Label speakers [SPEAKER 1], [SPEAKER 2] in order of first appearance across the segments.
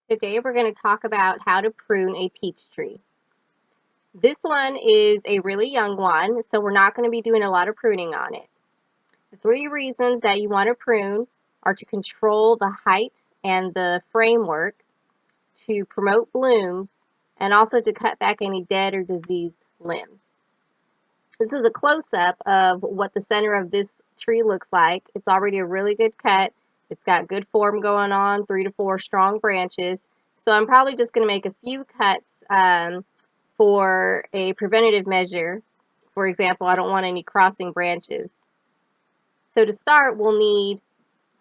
[SPEAKER 1] Today we're going to talk about how to prune a peach tree. This one is a really young one, so we're not going to be doing a lot of pruning on it. The three reasons that you want to prune are to control the height and the framework, to promote blooms, and also to cut back any dead or diseased limbs. This is a close-up of what the center of this tree looks like. It's already a really good cut. It's got good form going on, 3 to 4 strong branches. So I'm probably just going to make a few cuts for a preventative measure. For example, I don't want any crossing branches. So to start, we'll need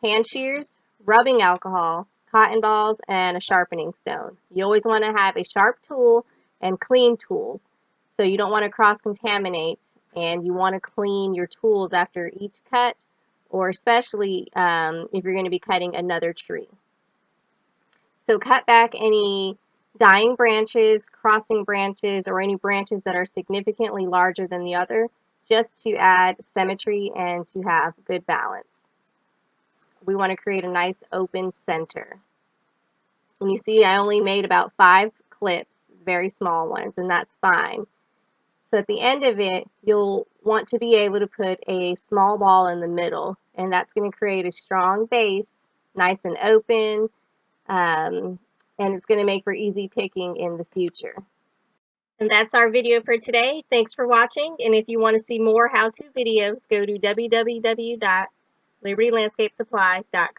[SPEAKER 1] hand shears, rubbing alcohol, cotton balls, and a sharpening stone. You always want to have a sharp tool and clean tools. So you don't want to cross-contaminate, and you want to clean your tools after each cut, or especially if you're going to be cutting another tree. So cut back any dying branches, crossing branches, or any branches that are significantly larger than the other, just to add symmetry and to have good balance. We want to create a nice open center. And you see I only made about 5 clips, very small ones, and that's fine. So at the end of it, you'll want to be able to put a small ball in the middle, and that's going to create a strong base, nice and open, and it's going to make for easy picking in the future. And that's our video for today. Thanks for watching, and if you want to see more how-to videos, go to www.libertylandscapesupply.com.